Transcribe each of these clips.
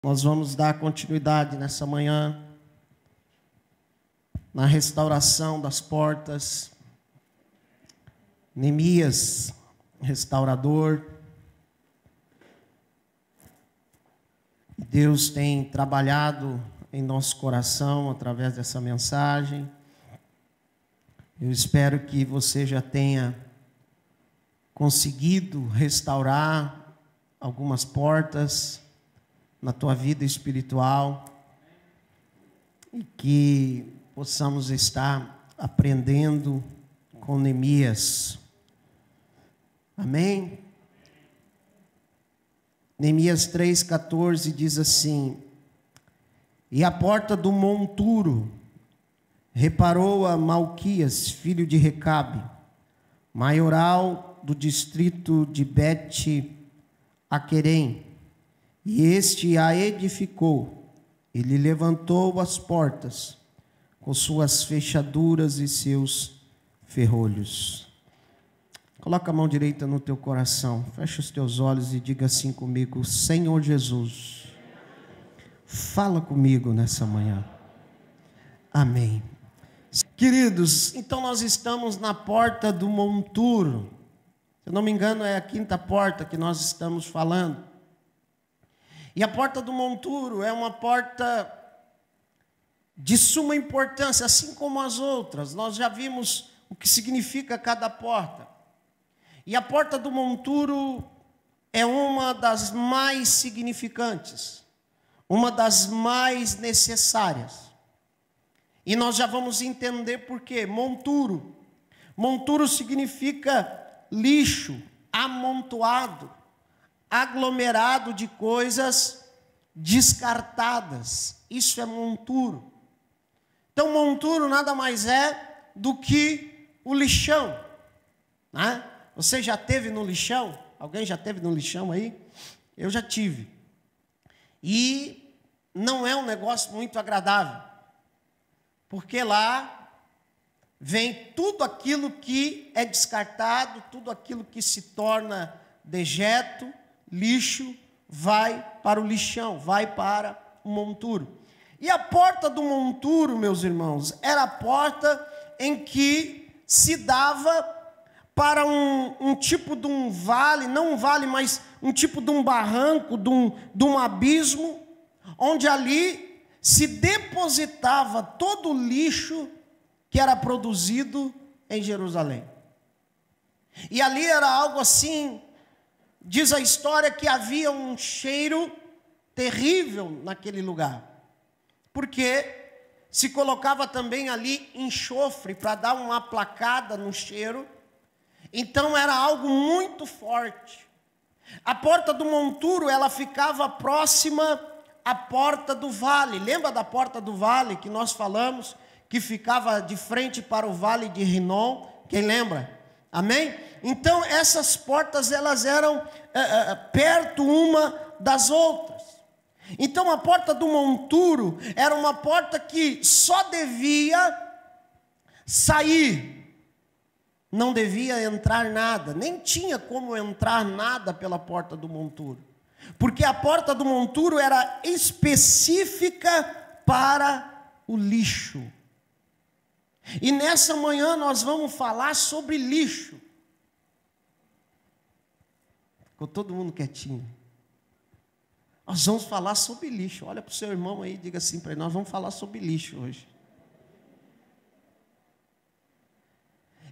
Nós vamos dar continuidade nessa manhã na restauração das portas. Neemias, restaurador. Deus tem trabalhado em nosso coração através dessa mensagem. Eu espero que você já tenha conseguido restaurar algumas portas na tua vida espiritual e que possamos estar aprendendo com Neemias. Amém? Neemias 3,14 diz assim: e a porta do monturo reparou a Malquias, filho de Recabe, maioral do distrito de Bet-Aquerem, e este a edificou. Ele levantou as portas com suas fechaduras e seus ferrolhos. Coloca a mão direita no teu coração, fecha os teus olhos e diga assim comigo: Senhor Jesus, fala comigo nessa manhã. Amém. Queridos, então nós estamos na porta do monturo. Se eu não me engano, é a quinta porta que nós estamos falando. E a porta do monturo é uma porta de suma importância, assim como as outras. Nós já vimos o que significa cada porta. E a porta do monturo é uma das mais significantes, uma das mais necessárias. E nós já vamos entender por quê. Monturo. Monturo significa lixo, amontoado, aglomerado de coisas descartadas. Isso é monturo. Então, monturo nada mais é do que o lixão, né? Você já esteve no lixão? Alguém já esteve no lixão aí? Eu já tive. E não é um negócio muito agradável, porque lá vem tudo aquilo que é descartado, tudo aquilo que se torna dejeto, lixo, vai para o lixão, vai para o monturo. E a porta do monturo, meus irmãos, era a porta em que se dava para um tipo de um vale, não um vale, mas um tipo de um barranco, de um abismo, onde ali se depositava todo o lixo que era produzido em Jerusalém. E ali era algo assim, diz a história que havia um cheiro terrível naquele lugar, porque se colocava também ali enxofre para dar uma aplacada no cheiro. Então era algo muito forte. A porta do monturo, ela ficava próxima à porta do vale. Lembra da porta do vale que nós falamos, que ficava de frente para o vale de Rinom? Quem lembra? Amém? Então essas portas, elas eram perto uma das outras. Então a porta do monturo era uma porta que só devia sair, não devia entrar nada, nem tinha como entrar nada pela porta do monturo, porque a porta do monturo era específica para o lixo. E nessa manhã nós vamos falar sobre lixo. Ficou todo mundo quietinho. Nós vamos falar sobre lixo. Olha para o seu irmão aí e diga assim para ele: nós vamos falar sobre lixo hoje.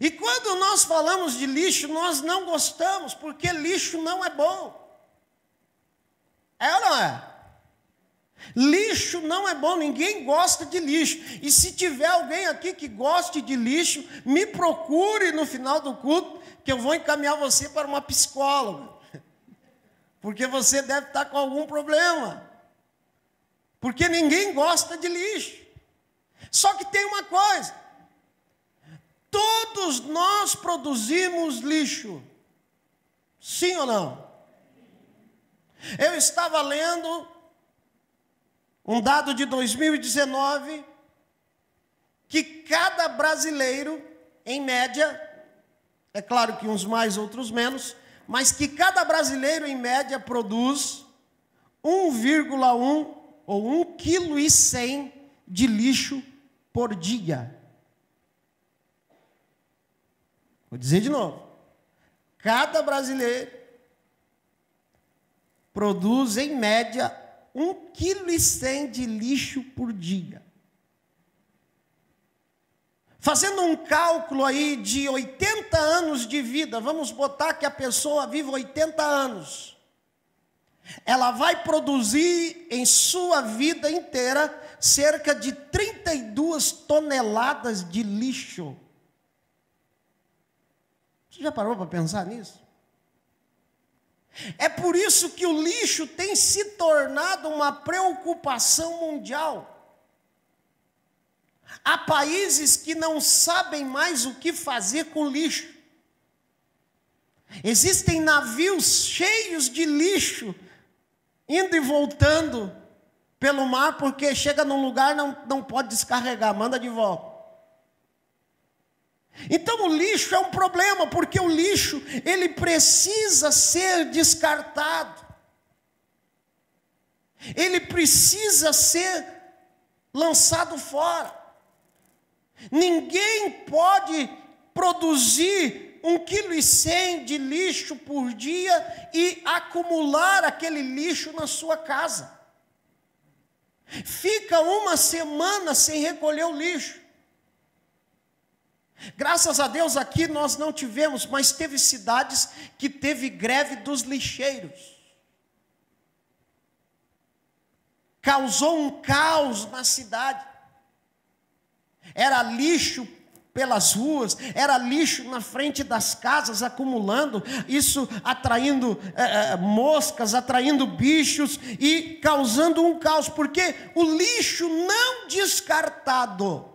E quando nós falamos de lixo, nós não gostamos, porque lixo não é bom. É ou não é? Lixo não é bom, ninguém gosta de lixo. E se tiver alguém aqui que goste de lixo, me procure no final do culto, que eu vou encaminhar você para uma psicóloga. Porque você deve estar com algum problema. Porque ninguém gosta de lixo. Só que tem uma coisa: todos nós produzimos lixo. Sim ou não? Eu estava lendo um dado de 2019, que cada brasileiro, em média, é claro que uns mais, outros menos, mas que cada brasileiro, em média, produz 1,1 ou 1,1 kg de lixo por dia. Vou dizer de novo. Cada brasileiro produz, em média, 1,1 kg de lixo por dia. Fazendo um cálculo aí de 80 anos de vida, vamos botar que a pessoa vive 80 anos. Ela vai produzir em sua vida inteira cerca de 32 toneladas de lixo. Você já parou para pensar nisso? É por isso que o lixo tem se tornado uma preocupação mundial. Há países que não sabem mais o que fazer com lixo. Existem navios cheios de lixo, indo e voltando pelo mar, porque chega num lugar não pode descarregar, manda de volta. Então o lixo é um problema, porque o lixo, ele precisa ser descartado. Ele precisa ser lançado fora. Ninguém pode produzir 1,1 kg de lixo por dia e acumular aquele lixo na sua casa. Fica uma semana sem recolher o lixo. Graças a Deus aqui nós não tivemos, mas teve cidades que teve greve dos lixeiros. Causou um caos na cidade. Era lixo pelas ruas, era lixo na frente das casas acumulando, isso atraindo moscas, atraindo bichos e causando um caos, porque o lixo não descartado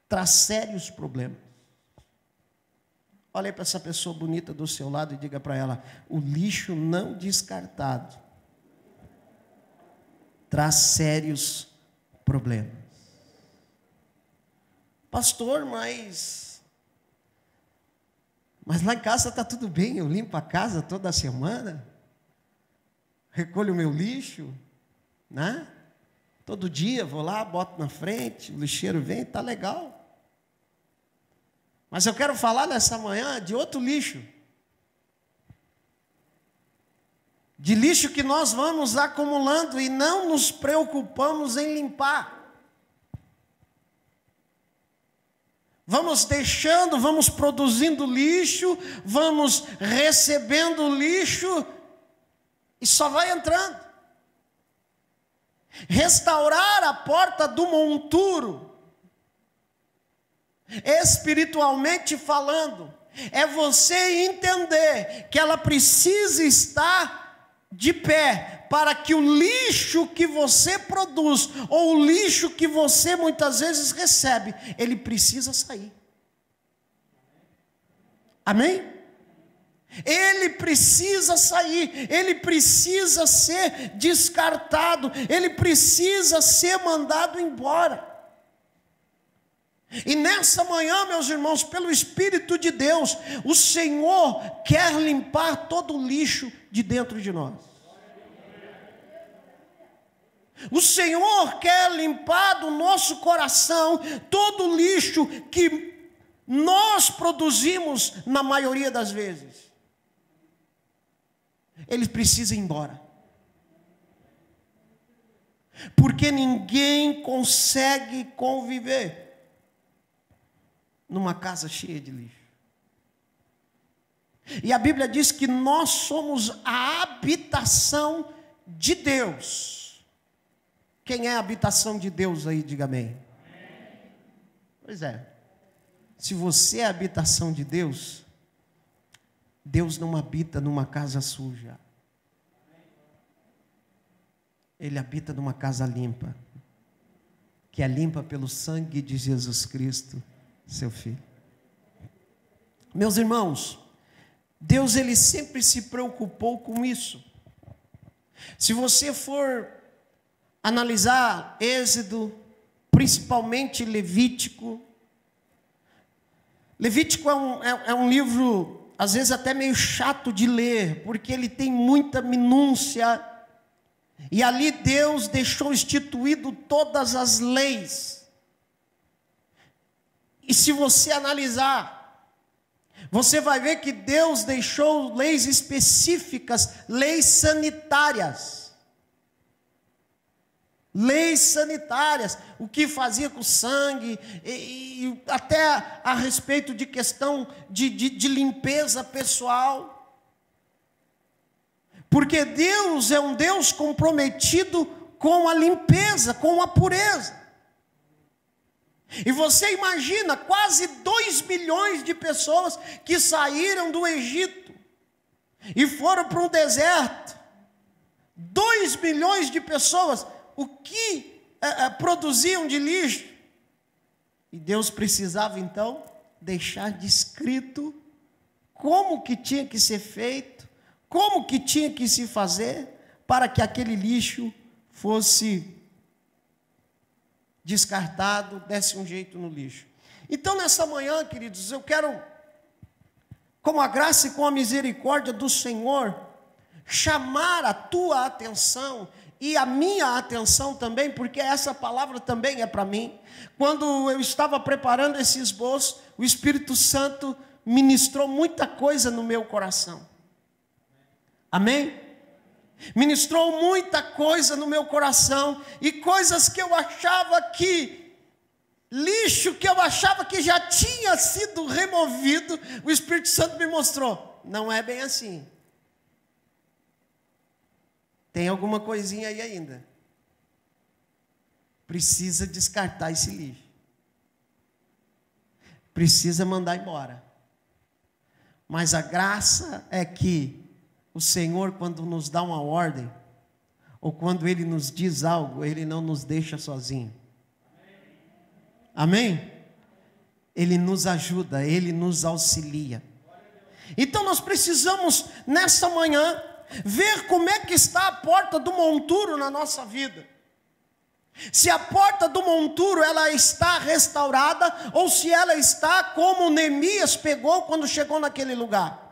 traz sérios problemas. Olhe para essa pessoa bonita do seu lado e diga para ela: o lixo não descartado traz sérios problemas. Pastor, mas lá em casa está tudo bem, eu limpo a casa toda semana, recolho o meu lixo, né? Todo dia vou lá, boto na frente, o lixeiro vem, está legal. Mas eu quero falar nessa manhã de outro lixo. De lixo que nós vamos acumulando e não nos preocupamos em limpar. Vamos deixando, vamos produzindo lixo, vamos recebendo lixo e só vai entrando. Restaurar a porta do monturo, espiritualmente falando, é você entender que ela precisa estar de pé, para que o lixo que você produz, ou o lixo que você muitas vezes recebe, ele precisa sair. Amém? Ele precisa sair, ele precisa ser descartado, ele precisa ser mandado embora. E nessa manhã, meus irmãos, pelo Espírito de Deus, o Senhor quer limpar todo o lixo de dentro de nós. O Senhor quer limpar do nosso coração todo o lixo que nós produzimos na maioria das vezes. Ele precisa ir embora. Porque ninguém consegue conviver numa casa cheia de lixo. E a Bíblia diz que nós somos a habitação de Deus. Quem é a habitação de Deus aí, diga amém. Pois é. Se você é a habitação de Deus, Deus não habita numa casa suja. Ele habita numa casa limpa, que é limpa pelo sangue de Jesus Cristo, seu Filho. Meus irmãos, Deus ele sempre se preocupou com isso. Se você for analisar Êxodo, principalmente Levítico. Levítico é um livro, às vezes até meio chato de ler, porque ele tem muita minúcia, E ali Deus deixou instituído todas as leis. E se você analisar, você vai ver que Deus deixou leis específicas, leis sanitárias. Leis sanitárias, o que fazia com o sangue, e até a respeito de questão de limpeza pessoal. Porque Deus é um Deus comprometido com a limpeza, com a pureza. E você imagina, quase 2 milhões de pessoas que saíram do Egito e foram para um deserto. 2 milhões de pessoas, o que produziam de lixo? E Deus precisava então deixar descrito como que tinha que ser feito, como que tinha que se fazer para que aquele lixo fosse descartado, desse um jeito no lixo. Então, nessa manhã, queridos, eu quero, com a graça e com a misericórdia do Senhor, chamar a tua atenção e a minha atenção também, porque essa palavra também é para mim. Quando eu estava preparando esse esboço, o Espírito Santo ministrou muita coisa no meu coração. Amém? Ministrou muita coisa no meu coração, e coisas que eu achava que, lixo que eu achava que já tinha sido removido, o Espírito Santo me mostrou, não é bem assim. Tem alguma coisinha aí ainda. Precisa descartar esse lixo. Precisa mandar embora. Mas a graça é que o Senhor, quando nos dá uma ordem, ou quando Ele nos diz algo, Ele não nos deixa sozinho. Amém? Ele nos ajuda, Ele nos auxilia. Então nós precisamos, nessa manhã, ver como é que está a porta do monturo na nossa vida. Se a porta do monturo ela está restaurada, ou se ela está como Neemias pegou quando chegou naquele lugar.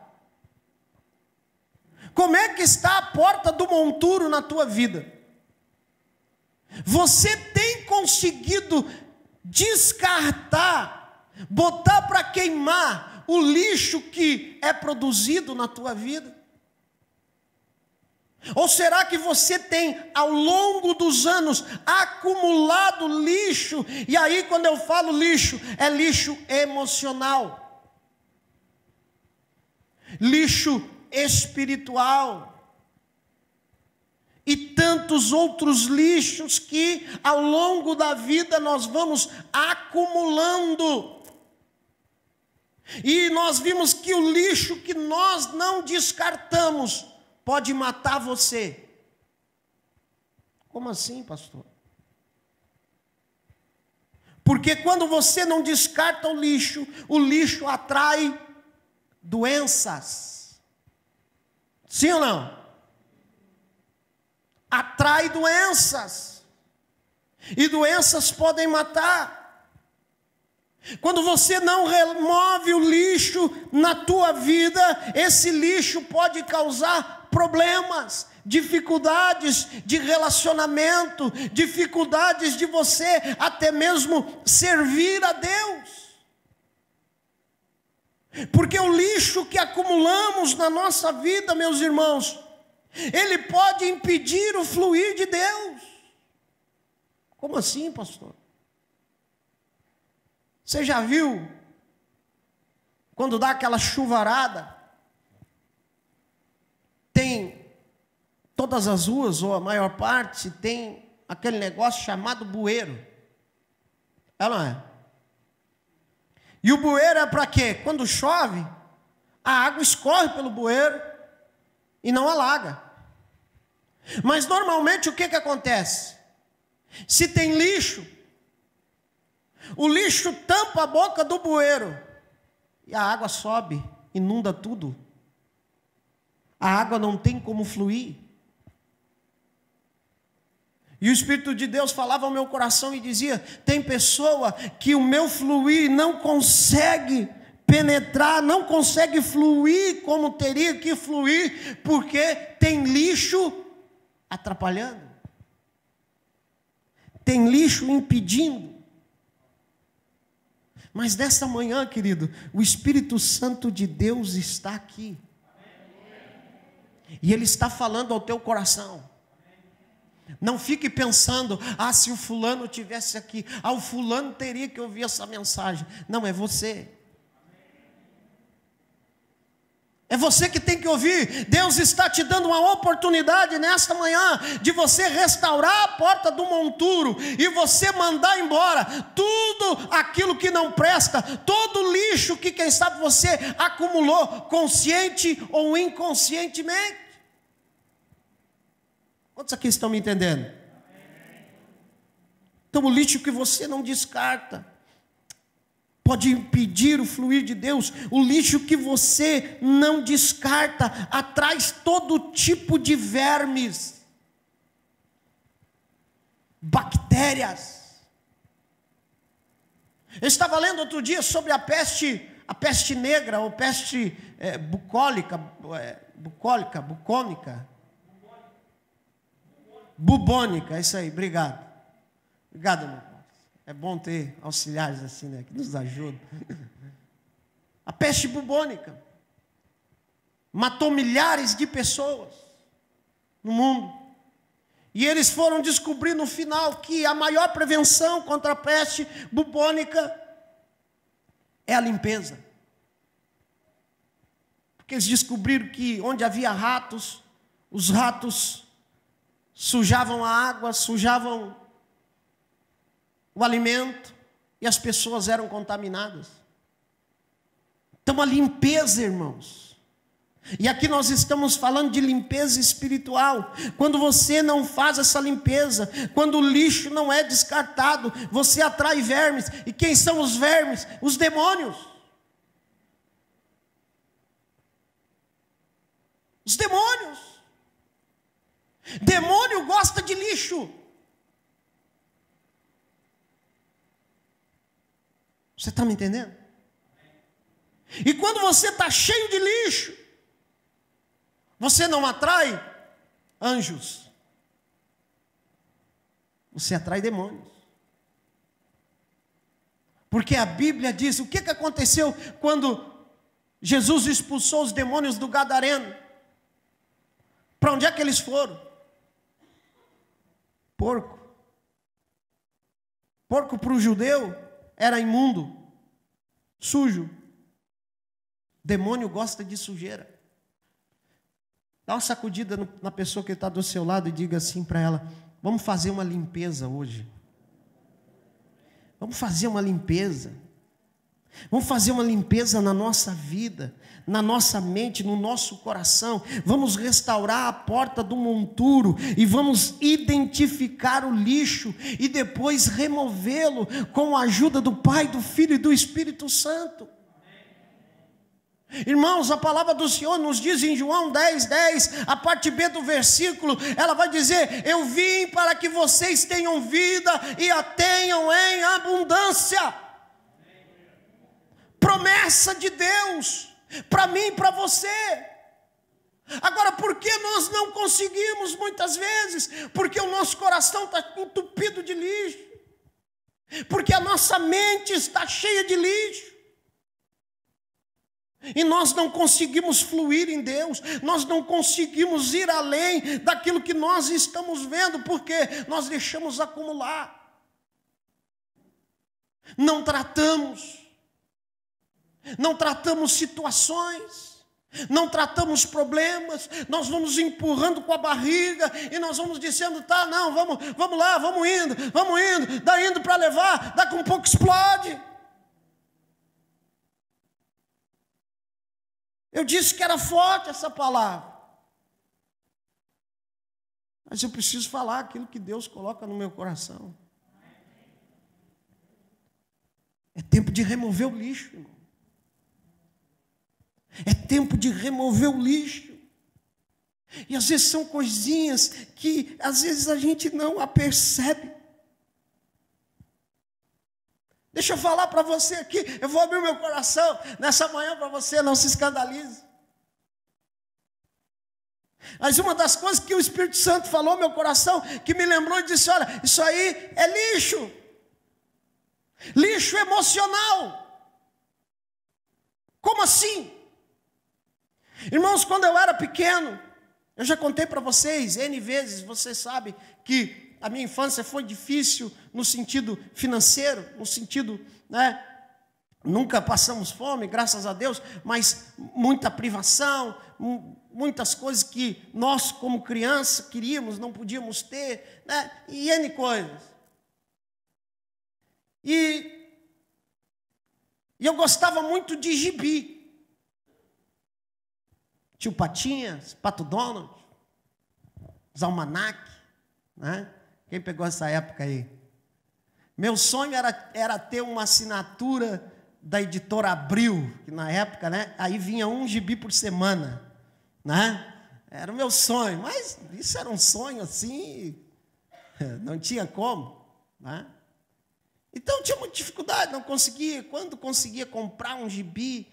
Como é que está a porta do monturo na tua vida? Você tem conseguido descartar, botar para queimar o lixo que é produzido na tua vida? Ou será que você tem, ao longo dos anos, acumulado lixo? E aí, quando eu falo lixo, é lixo emocional, lixo espiritual, e tantos outros lixos que, ao longo da vida, nós vamos acumulando. E nós vimos que o lixo que nós não descartamos pode matar você. Como assim, pastor? Porque quando você não descarta o lixo atrai doenças. Sim ou não? Atrai doenças. E doenças podem matar. Quando você não remove o lixo na tua vida, esse lixo pode causar problemas, dificuldades de relacionamento, dificuldades de você até mesmo servir a Deus. Porque o lixo que acumulamos na nossa vida, meus irmãos, ele pode impedir o fluir de Deus. Como assim, pastor? Você já viu quando dá aquela chuvarada? Tem todas as ruas, ou a maior parte, tem aquele negócio chamado bueiro. É, não é? E o bueiro é para quê? Quando chove, a água escorre pelo bueiro e não alaga. Mas normalmente o que acontece? Se tem lixo, o lixo tampa a boca do bueiro e a água sobe, inunda tudo. A água não tem como fluir. E o Espírito de Deus falava ao meu coração e dizia: tem pessoa que o meu fluir não consegue penetrar, não consegue fluir como teria que fluir, porque tem lixo atrapalhando. Tem lixo impedindo. Mas nesta manhã, querido, o Espírito Santo de Deus está aqui. E Ele está falando ao teu coração. Não fique pensando, se o fulano tivesse aqui, o fulano teria que ouvir essa mensagem. Não, é você. É você que tem que ouvir. Deus está te dando uma oportunidade nesta manhã de você restaurar a porta do monturo e você mandar embora tudo aquilo que não presta, todo o lixo que quem sabe você acumulou, consciente ou inconscientemente. Quantos aqui estão me entendendo? Então o lixo que você não descarta pode impedir o fluir de Deus. O lixo que você não descarta atrai todo tipo de vermes, bactérias. Eu estava lendo outro dia sobre a peste negra, ou peste bubônica, é isso aí, obrigado. Obrigado, meu pai. É bom ter auxiliares assim, né, que nos ajudam. A peste bubônica matou milhares de pessoas no mundo. E eles foram descobrir no final que a maior prevenção contra a peste bubônica é a limpeza. Porque eles descobriram que onde havia ratos, os ratos sujavam a água, sujavam o alimento, e as pessoas eram contaminadas. Então a limpeza, irmãos, e aqui nós estamos falando de limpeza espiritual. Quando você não faz essa limpeza, quando o lixo não é descartado, você atrai vermes. E quem são os vermes? Os demônios. Os demônios. Demônio gosta de lixo. Você está me entendendo? E quando você está cheio de lixo, você não atrai anjos, você atrai demônios. Porque a Bíblia diz, o que aconteceu quando Jesus expulsou os demônios do Gadareno? Para onde é que eles foram? Porco. Porco para o judeu era imundo, sujo. Demônio gosta de sujeira. Dá uma sacudida na pessoa que está do seu lado e diga assim para ela: vamos fazer uma limpeza hoje. Vamos fazer uma limpeza. Vamos fazer uma limpeza na nossa vida, na nossa mente, no nosso coração. Vamos restaurar a porta do monturo e vamos identificar o lixo e depois removê-lo com a ajuda do Pai, do Filho e do Espírito Santo. Irmãos, a palavra do Senhor nos diz em João 10:10, a parte B do versículo, ela vai dizer: eu vim para que vocês tenham vida e a tenham em abundância. Promessa de Deus para mim e para você. Agora, por que nós não conseguimos muitas vezes? Porque o nosso coração está entupido de lixo, porque a nossa mente está cheia de lixo, e nós não conseguimos fluir em Deus, nós não conseguimos ir além daquilo que nós estamos vendo, porque nós deixamos acumular, não tratamos situações, não tratamos problemas, nós vamos empurrando com a barriga e nós vamos dizendo: tá, não, vamos lá, vamos indo, dá indo para levar, daqui um pouco explode. Eu disse que era forte essa palavra, mas eu preciso falar aquilo que Deus coloca no meu coração. É tempo de remover o lixo, irmão. É tempo de remover o lixo. E às vezes são coisinhas que às vezes a gente não a percebe. Deixa eu falar para você aqui, eu vou abrir o meu coração nessa manhã para você, não se escandalize. Mas uma das coisas que o Espírito Santo falou no meu coração, que me lembrou e disse: olha, isso aí é lixo. Lixo emocional. Como assim? Irmãos, quando eu era pequeno, eu já contei para vocês N vezes, vocês sabem que a minha infância foi difícil no sentido financeiro, no sentido, nunca passamos fome, graças a Deus, mas muita privação, muitas coisas que nós, como criança, queríamos, não podíamos ter, e N coisas. E eu gostava muito de gibi. Tio Patinhas, Pato Donald, os almanac, Quem pegou essa época aí? Meu sonho era ter uma assinatura da editora Abril, que na época, aí vinha um gibi por semana, Era o meu sonho, mas isso era um sonho assim, não tinha como, Então eu tinha muita dificuldade, não conseguia. Quando conseguia comprar um gibi,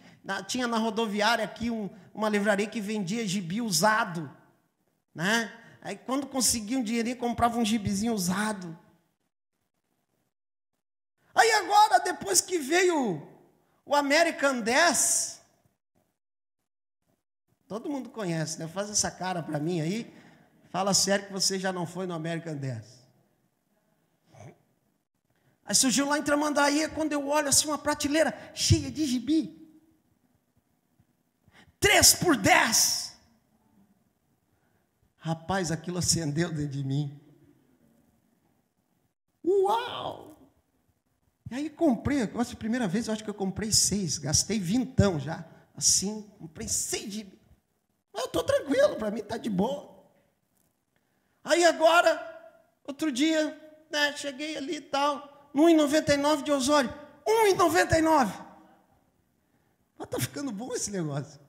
tinha na rodoviária aqui uma livraria que vendia gibi usado, Aí quando conseguia um dinheirinho, comprava um gibizinho usado. Aí agora, depois que veio o American 10, todo mundo conhece, Faz essa cara para mim aí, fala sério que você já não foi no American 10. Aí surgiu lá em Tramandaí, quando eu olho assim, uma prateleira cheia de gibi. 3 por 10. Rapaz, aquilo acendeu dentro de mim. Uau! E aí comprei, a primeira vez eu acho que eu comprei 6, gastei 20 já. Assim, comprei 6 gibi. Mas eu estou tranquilo, para mim está de boa. Aí agora, outro dia, cheguei ali e tal, no 1,99 de Osório. 1,99. Mas está ficando bom esse negócio.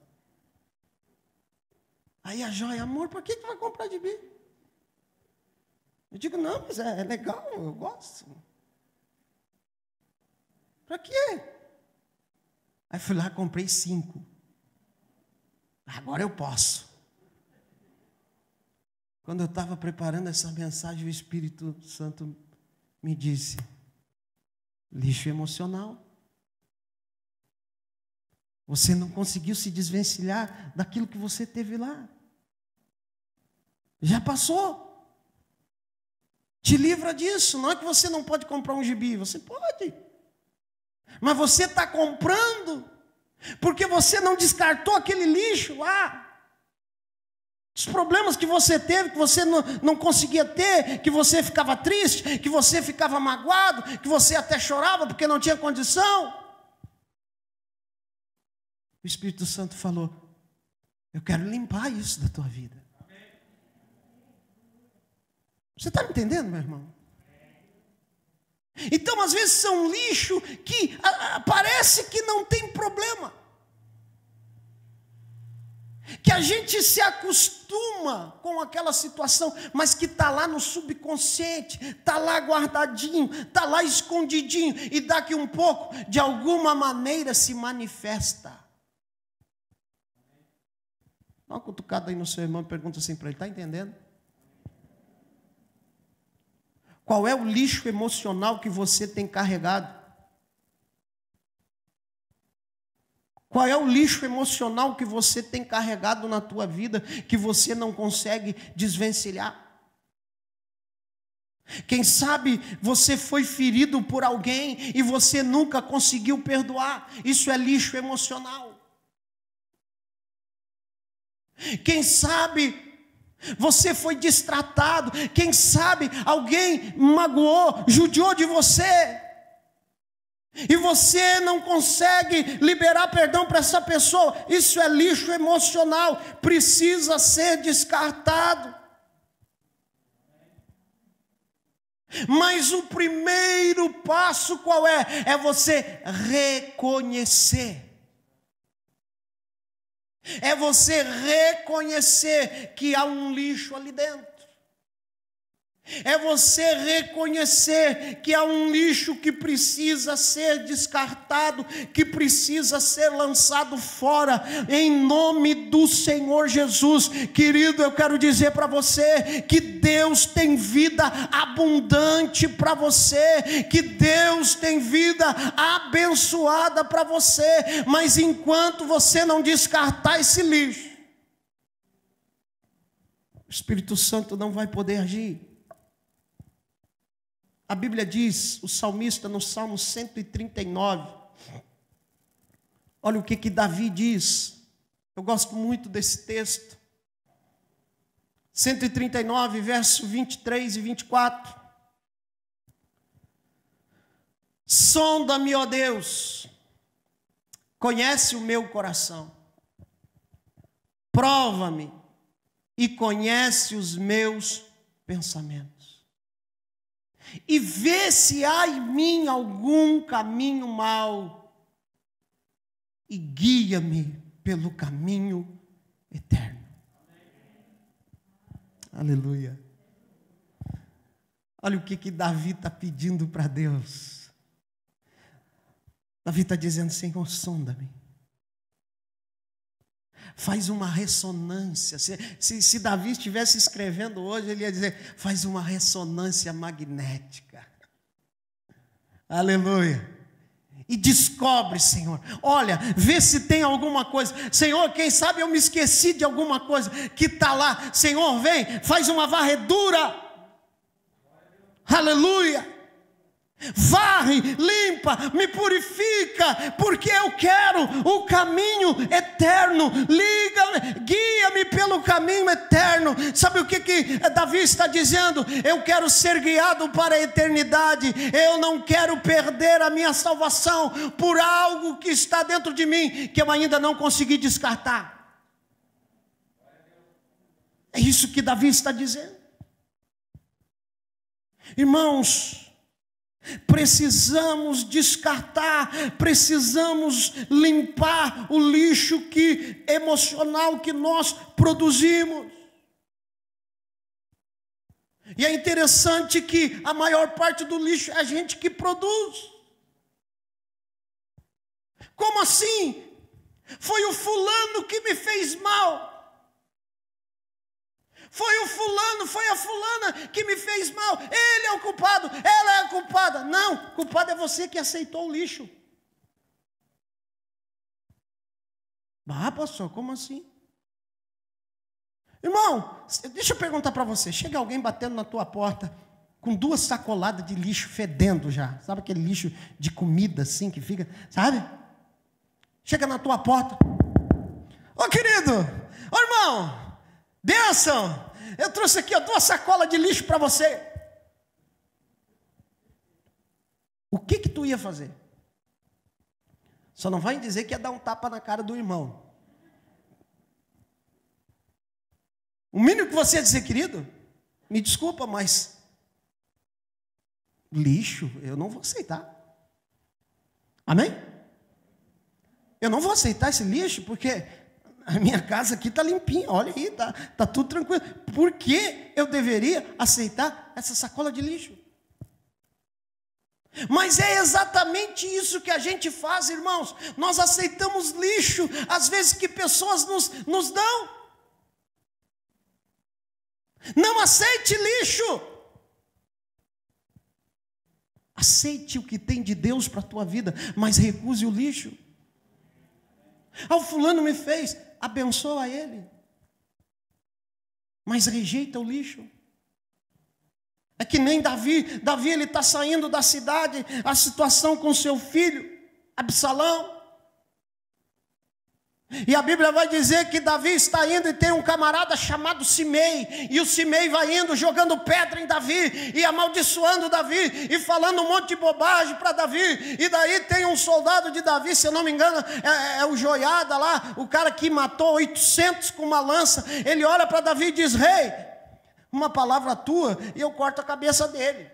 Aí a joia: amor, por que vai comprar de mim? Eu digo: não, mas é legal, eu gosto. Para quê? Aí fui lá, comprei 5. Agora eu posso. Quando eu estava preparando essa mensagem, o Espírito Santo me disse: lixo emocional. Você não conseguiu se desvencilhar daquilo que você teve lá. Já passou. Te livra disso. Não é que você não pode comprar um gibi, você pode. Mas você está comprando porque você não descartou aquele lixo lá. Os problemas que você teve, que você não conseguia ter, que você ficava triste, que você ficava magoado, que você até chorava porque não tinha condição. O Espírito Santo falou: eu quero limpar isso da tua vida. Você está me entendendo, meu irmão? Então, às vezes, são lixo que parece que não tem problema. Que a gente se acostuma com aquela situação, mas que está lá no subconsciente, está lá guardadinho, está lá escondidinho, e daqui um pouco, de alguma maneira, se manifesta. Dá uma cutucada aí no seu irmão e pergunta assim para ele: está entendendo? Qual é o lixo emocional que você tem carregado? Qual é o lixo emocional que você tem carregado na tua vida, que você não consegue desvencilhar? Quem sabe você foi ferido por alguém e você nunca conseguiu perdoar. Isso é lixo emocional. Quem sabe você foi destratado. Quem sabe alguém magoou, judiou de você, e você não consegue liberar perdão para essa pessoa. Isso é lixo emocional, precisa ser descartado. Mas o primeiro passo qual é? É você reconhecer. É você reconhecer que há um lixo ali dentro. É você reconhecer que há um lixo que precisa ser descartado, que precisa ser lançado fora, em nome do Senhor Jesus. Querido, eu quero dizer para você que Deus tem vida abundante para você, que Deus tem vida abençoada para você, mas enquanto você não descartar esse lixo, o Espírito Santo não vai poder agir. A Bíblia diz, o salmista no Salmo 139, olha o que Davi diz, eu gosto muito desse texto, 139, verso 23 e 24, sonda-me, ó Deus, conhece o meu coração, prova-me e conhece os meus pensamentos, e vê se há em mim algum caminho mau, e guia-me pelo caminho eterno. Aleluia. Olha o que Davi está pedindo para Deus. Davi está dizendo: Senhor, sonda-me. Faz uma ressonância. Se Davi estivesse escrevendo hoje, ele ia dizer: faz uma ressonância magnética. Aleluia. E descobre, Senhor. Olha, vê se tem alguma coisa. Senhor, quem sabe eu me esqueci de alguma coisa que está lá. Senhor, vem, faz uma varredura. Aleluia. Varre, limpa, me purifica, porque eu quero o caminho eterno. Guia-me pelo caminho eterno. Sabe o que Davi está dizendo? Eu quero ser guiado para a eternidade. Eu não quero perder a minha salvação por algo que está dentro de mim, que eu ainda não consegui descartar. É isso que Davi está dizendo. Irmãos, precisamos descartar, precisamos limpar o lixo emocional que nós produzimos. E é interessante que a maior parte do lixo é a gente que produz. Como assim? Foi o fulano que me fez mal. Foi o fulano, foi a fulana que me fez mal. Ele é o culpado, ela é a culpada. Não, o culpado é você que aceitou o lixo. Ah, pastor, como assim? Irmão, deixa eu perguntar para você. Chega alguém batendo na tua porta com 2 sacoladas de lixo fedendo já. Sabe aquele lixo de comida assim que fica, sabe? Chega na tua porta. Ô querido, ô irmão, bênção, eu trouxe aqui 2 sacolas de lixo para você. O que tu ia fazer? Só não vai dizer que ia dar um tapa na cara do irmão. O mínimo que você ia dizer: querido, me desculpa, mas lixo eu não vou aceitar. Amém? Eu não vou aceitar esse lixo porque a minha casa aqui está limpinha, olha aí, tá tudo tranquilo. Por que eu deveria aceitar essa sacola de lixo? Mas é exatamente isso que a gente faz, irmãos. Nós aceitamos lixo, às vezes, que pessoas nos dão. Não aceite lixo. Aceite o que tem de Deus para a tua vida, mas recuse o lixo. O fulano me fez, abençoa ele, mas rejeita o lixo. É que nem Davi ele está saindo da cidade, a situação com seu filho Absalão, e a Bíblia vai dizer que Davi está indo e tem um camarada chamado Simei, e o Simei vai indo jogando pedra em Davi, e amaldiçoando Davi, e falando um monte de bobagem para Davi. E daí tem um soldado de Davi, se eu não me engano, é o Joiada lá, o cara que matou 800 com uma lança. Ele olha para Davi e diz: rei, uma palavra tua e eu corto a cabeça dele.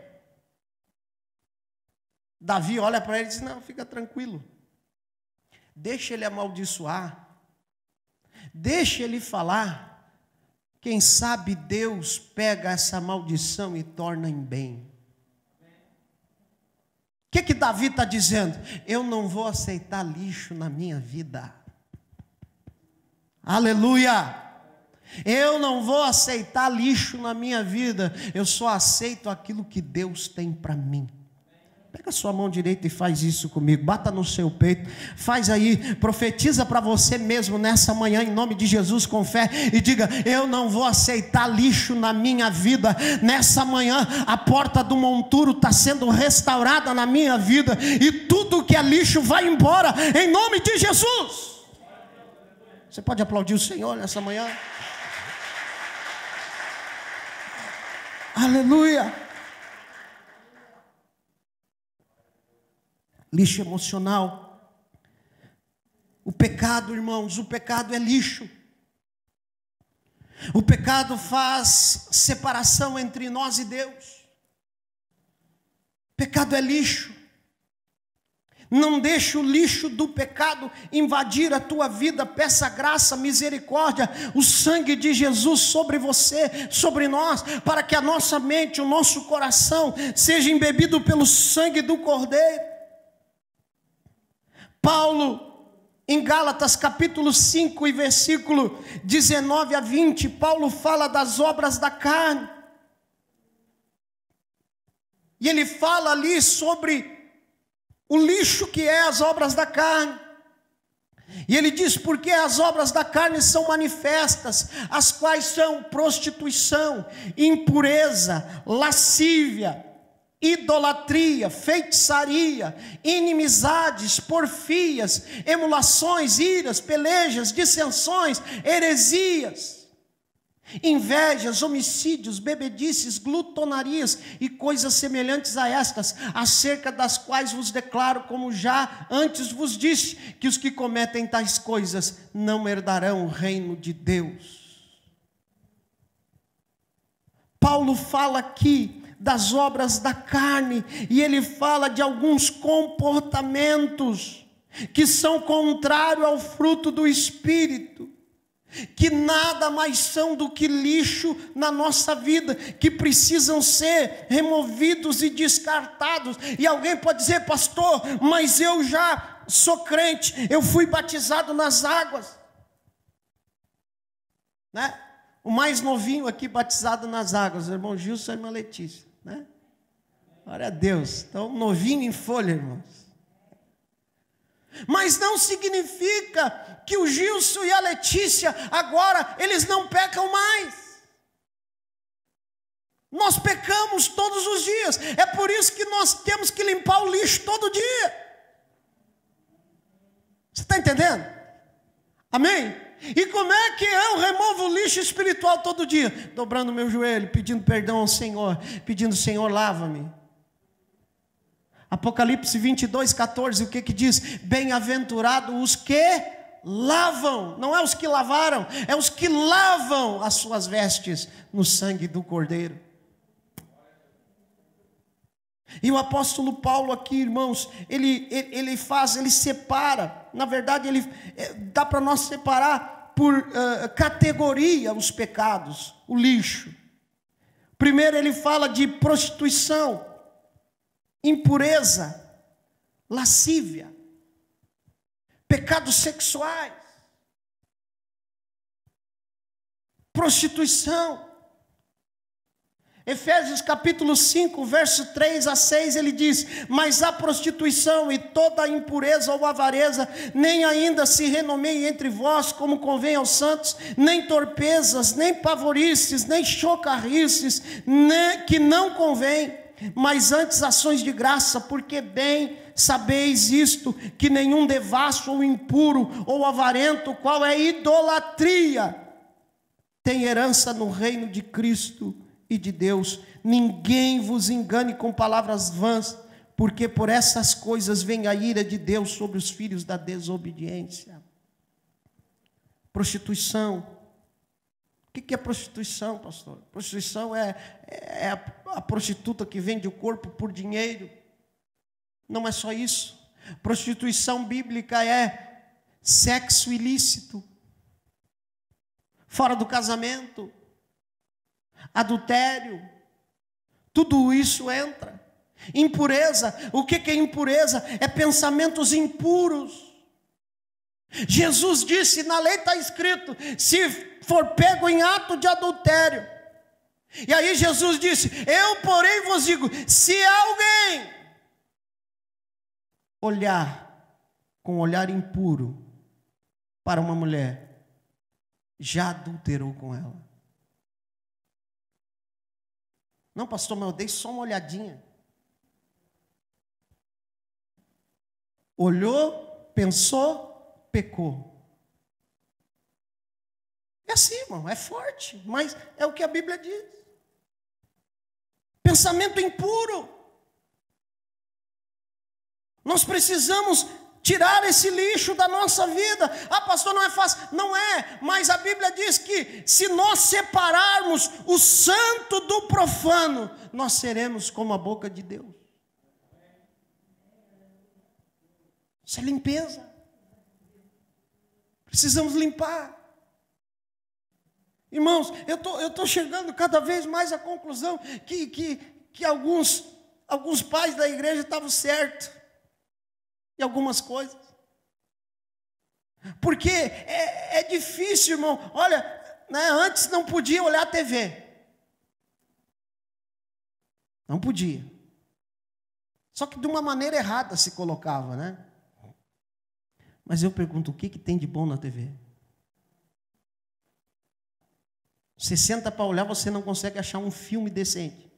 Davi olha para ele e diz: não, fica tranquilo, deixa ele amaldiçoar, deixa ele falar, quem sabe Deus pega essa maldição e torna em bem. O que Davi está dizendo? Eu não vou aceitar lixo na minha vida. Aleluia! Eu não vou aceitar lixo na minha vida. Eu só aceito aquilo que Deus tem para mim. Pega a sua mão direita e faz isso comigo. Bata no seu peito. Faz aí, profetiza para você mesmo nessa manhã, em nome de Jesus, com fé. E diga, eu não vou aceitar lixo na minha vida. Nessa manhã, a porta do monturo está sendo restaurada na minha vida. E tudo que é lixo vai embora, em nome de Jesus. Você pode aplaudir o Senhor nessa manhã? Aleluia. Lixo emocional. O pecado, irmãos, o pecado é lixo. O pecado faz separação entre nós e Deus. Pecado é lixo. Não deixe o lixo do pecado invadir a tua vida. Peça graça, misericórdia, o sangue de Jesus sobre você, sobre nós, para que a nossa mente, o nosso coração seja embebido pelo sangue do Cordeiro. Paulo, em Gálatas capítulo 5 e versículo 19 a 20, Paulo fala das obras da carne. E ele fala ali sobre o lixo que é as obras da carne. E ele diz, porque as obras da carne são manifestas, as quais são prostituição, impureza, lascívia, idolatria, feitiçaria, inimizades, porfias, emulações, iras, pelejas, dissensões, heresias, invejas, homicídios, bebedices, glutonarias e coisas semelhantes a estas, acerca das quais vos declaro, como já antes vos disse, que os que cometem tais coisas não herdarão o reino de Deus. Paulo fala aqui das obras da carne, e ele fala de alguns comportamentos que são contrários ao fruto do Espírito, que nada mais são do que lixo na nossa vida, que precisam ser removidos e descartados. E alguém pode dizer, pastor, mas eu já sou crente, eu fui batizado nas águas, né? O mais novinho aqui batizado nas águas, o irmão Gilson e a irmã Letícia, né? Glória a Deus. Então, novinho em folha, irmãos. Mas não significa que o Gilson e a Letícia agora eles não pecam mais. Nós pecamos todos os dias. É por isso que nós temos que limpar o lixo todo dia. Você está entendendo? Amém? E como é que eu removo o lixo espiritual todo dia? Dobrando meu joelho, pedindo perdão ao Senhor, pedindo, Senhor, lava-me. Apocalipse 22, 14, o que diz? Bem-aventurados os que lavam, não é os que lavaram, é os que lavam as suas vestes no sangue do Cordeiro. E o apóstolo Paulo aqui, irmãos, ele separa, na verdade dá para nós separar por categoria os pecados, o lixo. Primeiro ele fala de prostituição, impureza, lascívia, pecados sexuais, prostituição. Efésios capítulo 5, verso 3 a 6, ele diz, mas a prostituição e toda a impureza ou avareza, nem ainda se renomeie entre vós, como convém aos santos, nem torpezas, nem pavorices, nem chocarrices, que não convém, mas antes ações de graça, porque bem sabeis isto, que nenhum devasso ou impuro ou avarento, qual é idolatria, tem herança no reino de Cristo e de Deus. Ninguém vos engane com palavras vãs, porque por essas coisas vem a ira de Deus sobre os filhos da desobediência. Prostituição. O que é prostituição, pastor? Prostituição é a prostituta que vende o corpo por dinheiro. Não é só isso. Prostituição bíblica é sexo ilícito, fora do casamento, adultério, tudo isso entra. Impureza, o que é impureza? É pensamentos impuros. Jesus disse, na lei está escrito, se for pego em ato de adultério. E aí Jesus disse, eu porém vos digo, se alguém olhar com olhar impuro para uma mulher, já adulterou com ela. Não, pastor, mas eu dei só uma olhadinha. Olhou, pensou, pecou. É assim, irmão, é forte, mas é o que a Bíblia diz. Pensamento impuro. Nós precisamos tirar esse lixo da nossa vida. Ah, pastor, não é fácil. Não é, mas a Bíblia diz que se nós separarmos o santo do profano, nós seremos como a boca de Deus. Isso é limpeza. Precisamos limpar. Irmãos, eu estou chegando cada vez mais à conclusão que alguns pais da igreja estavam certos em algumas coisas. Porque é difícil, irmão. Olha, né, antes não podia olhar a TV. Não podia. Só que de uma maneira errada se colocava, né? Mas eu pergunto, o que tem de bom na TV? Você senta para olhar, você não consegue achar um filme decente.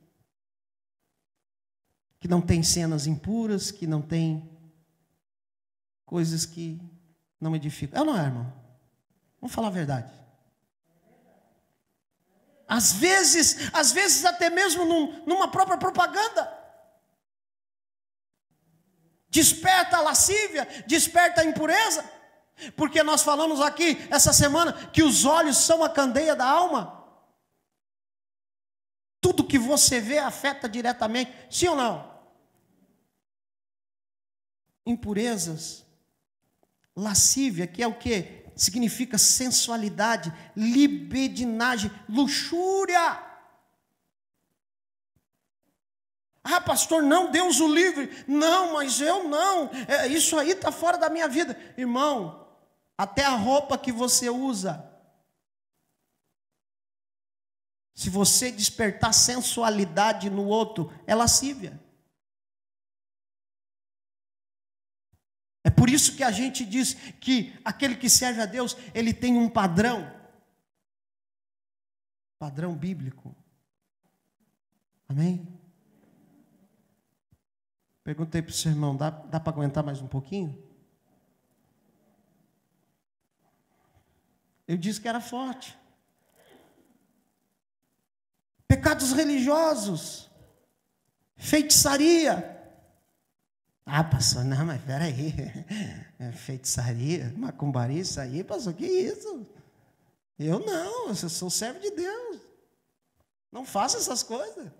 Que não tem cenas impuras, que não tem coisas que não edificam. É ou não é, irmão? Vamos falar a verdade. Às vezes até mesmo numa própria propaganda. Desperta a lascívia, desperta a impureza. Porque nós falamos aqui essa semana que os olhos são a candeia da alma. Tudo que você vê afeta diretamente, sim ou não? Impurezas, lascívia, que é o que? Significa sensualidade, libidinagem, luxúria. Ah, pastor, não, Deus o livre. Não, mas eu não. Isso aí está fora da minha vida. Irmão, até a roupa que você usa. Se você despertar sensualidade no outro, é lascívia. É por isso que a gente diz que aquele que serve a Deus, ele tem um padrão. Padrão bíblico. Amém? Perguntei para o seu irmão, dá para aguentar mais um pouquinho? Eu disse que era forte. Pecados religiosos, feitiçaria. Ah, pastor, não, mas peraí, feitiçaria, macumbaria, isso aí, pastor, que isso? Eu não, eu sou servo de Deus, não faço essas coisas.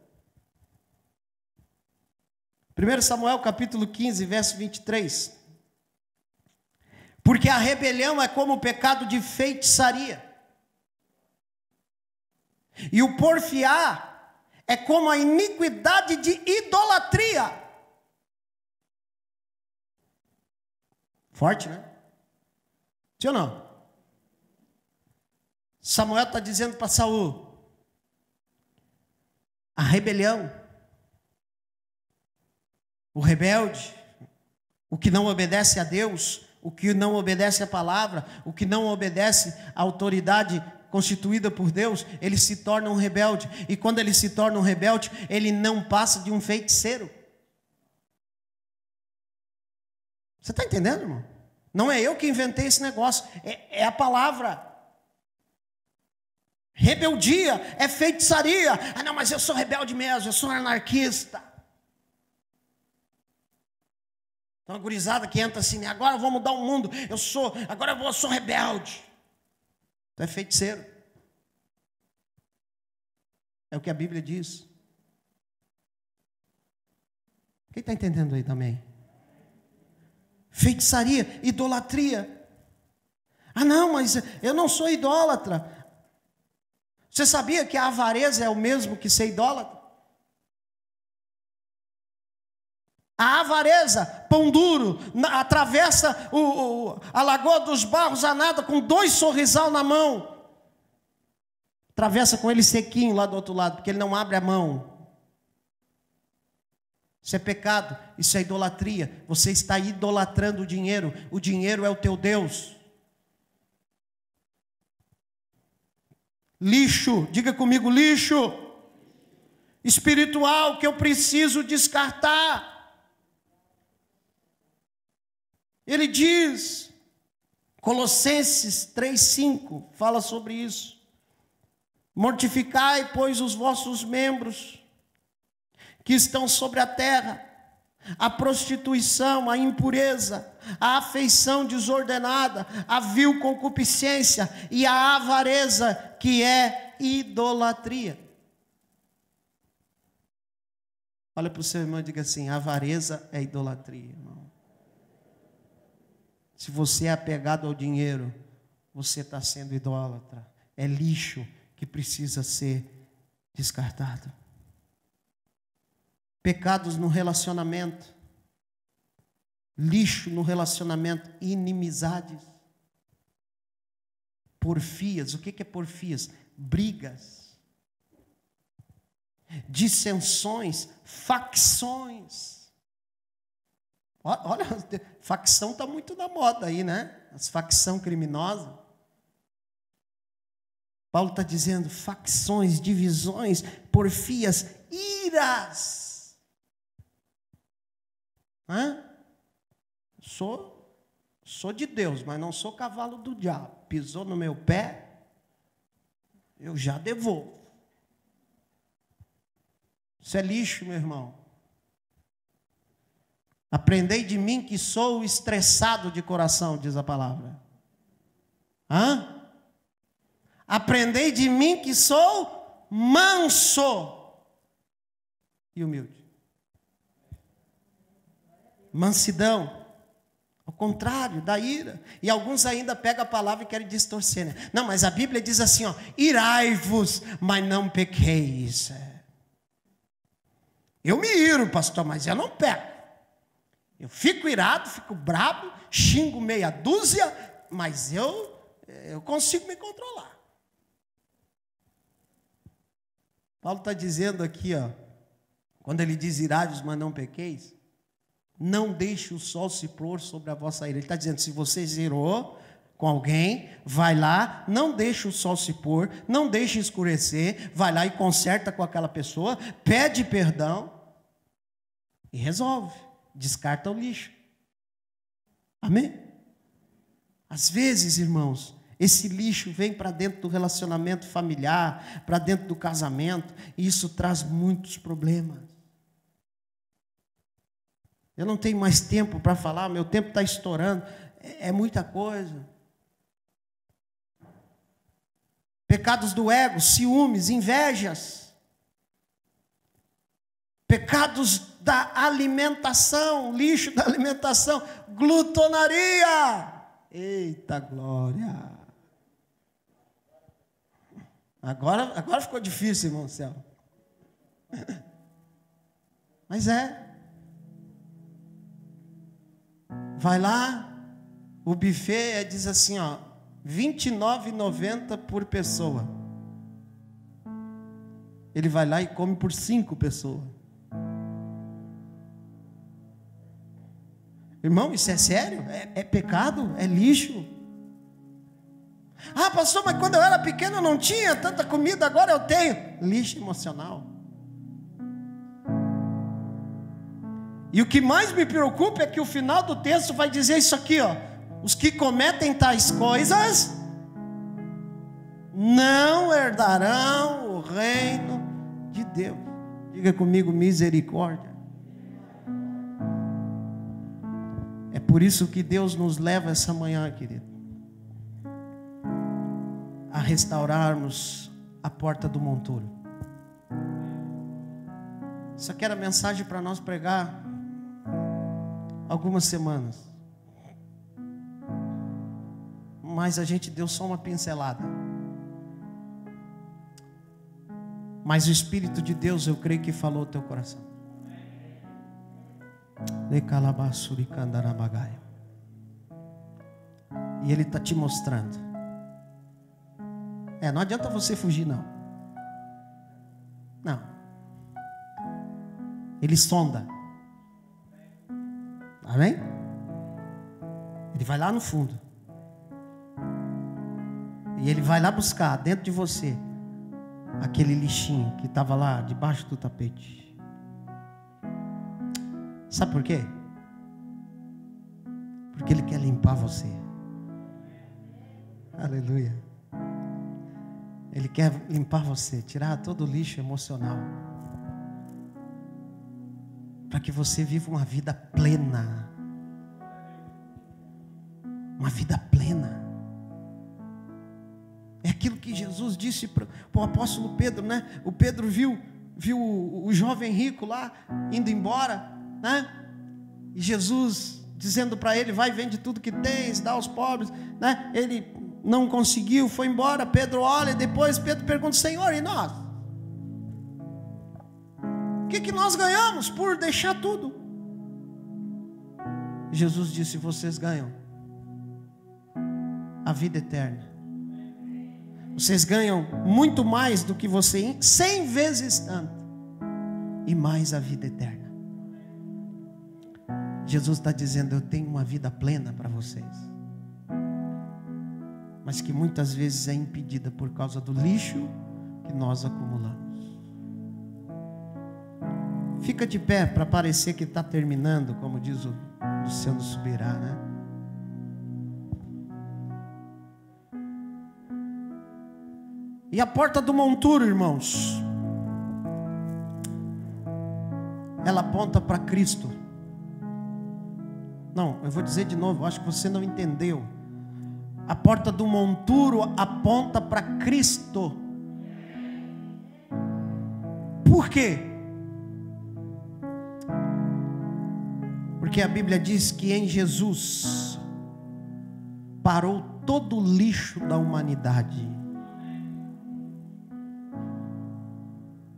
1 Samuel capítulo 15, verso 23. Porque a rebelião é como o pecado de feitiçaria. E o porfiar é como a iniquidade de idolatria. Forte, né? Sim ou não? Samuel está dizendo para Saul: a rebelião, o rebelde, o que não obedece a Deus, o que não obedece à palavra, o que não obedece à autoridade constituída por Deus, ele se torna um rebelde. E quando ele se torna um rebelde, ele não passa de um feiticeiro. Você está entendendo, irmão? Não é eu que inventei esse negócio, é a palavra. Rebeldia é feitiçaria. Ah, não, mas eu sou rebelde mesmo, eu sou anarquista. Então a gurizada que entra assim, agora eu vou mudar o mundo, eu sou rebelde. Tu é feiticeiro. É o que a Bíblia diz. Quem está entendendo aí também? Feitiçaria, idolatria. Ah não, mas eu não sou idólatra. Você sabia que a avareza é o mesmo que ser idólatra? A avareza, pão duro, atravessa a Lagoa dos Barros a nada com 2 sorrisal na mão. Atravessa com ele sequinho lá do outro lado, porque ele não abre a mão. Isso é pecado, isso é idolatria. Você está idolatrando o dinheiro é o teu Deus. Lixo, diga comigo, lixo espiritual que eu preciso descartar. Ele diz, Colossenses 3,5, fala sobre isso. Mortificai, pois, os vossos membros que estão sobre a terra, a prostituição, a impureza, a afeição desordenada, a vil concupiscência e a avareza, que é idolatria. Olha para o seu irmão e diga assim: avareza é idolatria, irmão. Se você é apegado ao dinheiro, você está sendo idólatra. É lixo que precisa ser descartado. Pecados no relacionamento, lixo no relacionamento, inimizades, porfias. O que é porfias? Brigas, dissensões, facções. Olha, facção está muito na moda aí, né? As facções criminosas. Paulo está dizendo facções, divisões, porfias, iras. Sou de Deus, mas não sou cavalo do diabo. Pisou no meu pé, eu já devolvo. Isso é lixo, meu irmão. Aprendei de mim que sou estressado de coração, diz a palavra. Aprendei de mim que sou manso e humilde. Mansidão, ao contrário da ira. E alguns ainda pegam a palavra e querem distorcer, né? Não, mas a Bíblia diz assim, ó: irai-vos, mas não pequeis. Eu me iro, pastor, mas eu não peco. Eu fico irado, fico bravo, xingo meia dúzia, mas eu consigo me controlar. Paulo está dizendo aqui, ó, quando ele diz irai-vos, mas não pequeis, não deixe o sol se pôr sobre a vossa ira. Ele está dizendo, se você zerou com alguém, vai lá, não deixe o sol se pôr, não deixe escurecer, vai lá e conserta com aquela pessoa, pede perdão e resolve, descarta o lixo. Amém? Às vezes, irmãos, esse lixo vem para dentro do relacionamento familiar, para dentro do casamento, e isso traz muitos problemas. Eu não tenho mais tempo para falar, meu tempo está estourando, é muita coisa. Pecados do ego, ciúmes, invejas. Pecados da alimentação, lixo da alimentação, glutonaria. Eita glória! Agora ficou difícil, irmão céu. Mas vai lá, o buffet diz assim, ó, R$ 29,90 por pessoa. Ele vai lá e come por 5 pessoas. Irmão, isso é sério? É pecado? É lixo? Ah, pastor, mas quando eu era pequeno eu não tinha tanta comida, agora eu tenho. Lixo emocional. E o que mais me preocupa é que o final do texto vai dizer isso aqui, ó: os que cometem tais coisas não herdarão o reino de Deus. Diga comigo, misericórdia. É por isso que Deus nos leva essa manhã, querido, a restaurarmos a porta do monturo. Isso aqui era mensagem para nós pregar algumas semanas, mas a gente deu só uma pincelada. Mas o Espírito de Deus, eu creio que falou ao teu coração. E Ele está te mostrando. Não adianta você fugir, não. Não. Ele sonda. Amém? Ele vai lá no fundo. E Ele vai lá buscar dentro de você aquele lixinho que estava lá debaixo do tapete. Sabe por quê? Porque Ele quer limpar você. Aleluia. Ele quer limpar você, tirar todo o lixo emocional, para que você viva uma vida plena. Uma vida plena. É aquilo que Jesus disse para o apóstolo Pedro, né? O Pedro viu o jovem rico lá indo embora, né? E Jesus dizendo para ele: vai, vende tudo que tens, dá aos pobres, né? Ele não conseguiu, foi embora. Pedro olha, e depois Pedro pergunta: Senhor, e nós? O que nós ganhamos por deixar tudo? Jesus disse: vocês ganham a vida eterna. Vocês ganham muito mais do que você, 100 vezes tanto, e mais a vida eterna. Jesus está dizendo: eu tenho uma vida plena para vocês, mas que muitas vezes é impedida por causa do lixo que nós acumulamos. Fica de pé para parecer que está terminando, como diz o Luciano Subirá, né? E a porta do monturo, irmãos, ela aponta para Cristo. Não, eu vou dizer de novo, acho que você não entendeu. A porta do monturo aponta para Cristo. Por quê? Porque a Bíblia diz que em Jesus parou todo o lixo da humanidade.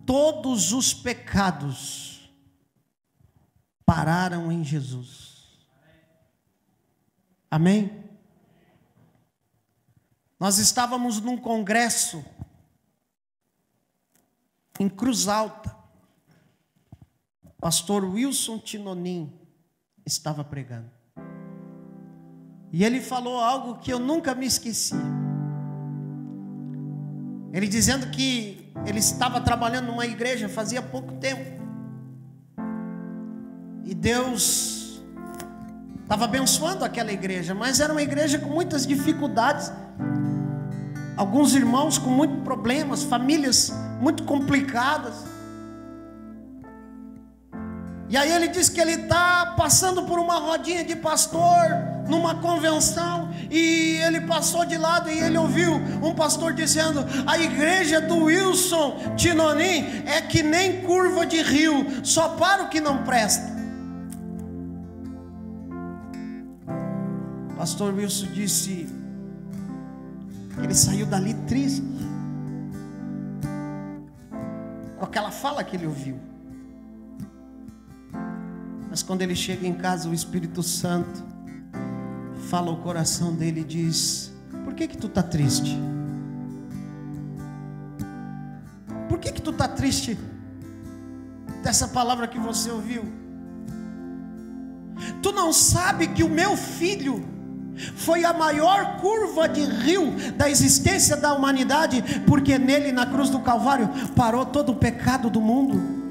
Todos os pecados pararam em Jesus. Amém? Nós estávamos num congresso em Cruz Alta. Pastor Wilson Tinonim estava pregando. E ele falou algo que eu nunca me esqueci. Ele dizendo que ele estava trabalhando numa igreja fazia pouco tempo. E Deus estava abençoando aquela igreja, mas era uma igreja com muitas dificuldades. Alguns irmãos com muitos problemas, famílias muito complicadas. E aí ele disse que ele está passando por uma rodinha de pastor, numa convenção, e ele passou de lado e ele ouviu um pastor dizendo: a igreja do Wilson Tinonim é que nem curva de rio, só para o que não presta. Pastor Wilson disse que ele saiu dali triste com aquela fala que ele ouviu. Mas quando ele chega em casa, o Espírito Santo fala ao coração dele e diz: por que tu está triste? Por que tu está triste dessa palavra que você ouviu? Tu não sabe que o meu filho foi a maior curva de rio da existência da humanidade, porque nele, na cruz do Calvário, parou todo o pecado do mundo.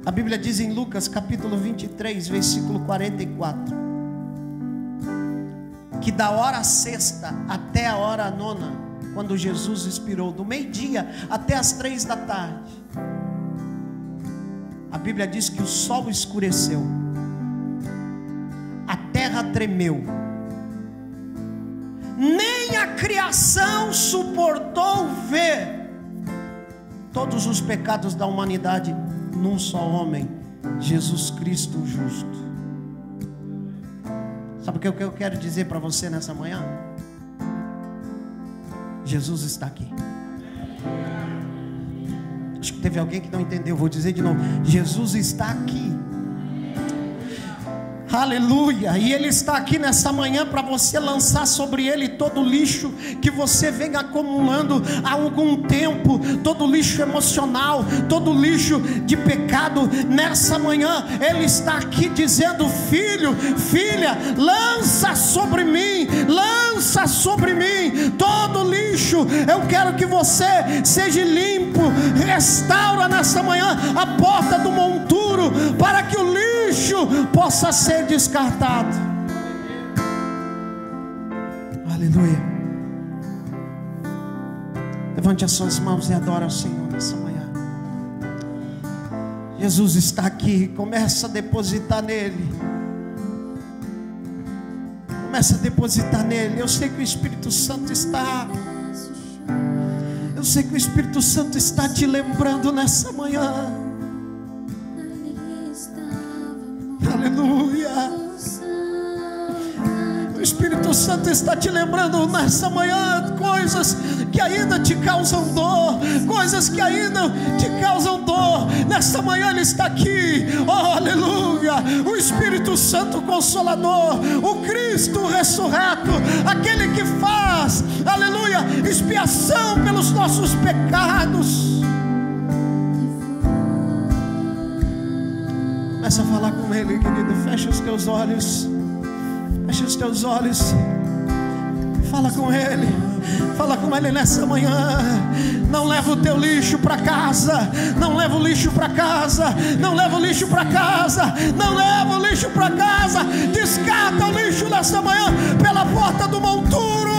A Bíblia diz em Lucas capítulo 23, versículo 44, que da hora sexta até a hora nona, quando Jesus expirou, do meio-dia até as 3 da tarde, a Bíblia diz que o sol escureceu, a terra tremeu, nem a criação suportou ver todos os pecados da humanidade num só homem, Jesus Cristo o justo. Sabe o que eu quero dizer para você nessa manhã? Jesus está aqui. Acho que teve alguém que não entendeu, vou dizer de novo: Jesus está aqui. Aleluia, e Ele está aqui nessa manhã para você lançar sobre Ele todo o lixo que você vem acumulando há algum tempo, todo o lixo emocional, todo o lixo de pecado. Nessa manhã Ele está aqui dizendo: filho, filha, lança sobre mim todo o lixo. Eu quero que você seja limpo. Restaura nessa manhã a porta do monturo, para que o lixo possa ser descartado. Aleluia. Levante as suas mãos e adore ao Senhor nessa manhã. Jesus está aqui. Começa a depositar nele. Começa a depositar nele. Eu sei que o Espírito Santo está. Eu sei que o Espírito Santo está te lembrando nessa manhã. Aleluia. O Espírito Santo está te lembrando nessa manhã coisas que ainda te causam dor, coisas que ainda te causam dor. Nessa manhã Ele está aqui. Oh, aleluia. O Espírito Santo Consolador, o Cristo ressurreto, aquele que faz, aleluia, expiação pelos nossos pecados. Começa a falar com Ele, querido. Fecha os teus olhos. Fecha os teus olhos. Fala com Ele. Fala com Ele nessa manhã. Não leva o teu lixo para casa. Não leva o lixo para casa. Não leva o lixo para casa. Não leva o lixo para casa. Descarta o lixo nessa manhã pela porta do monturo.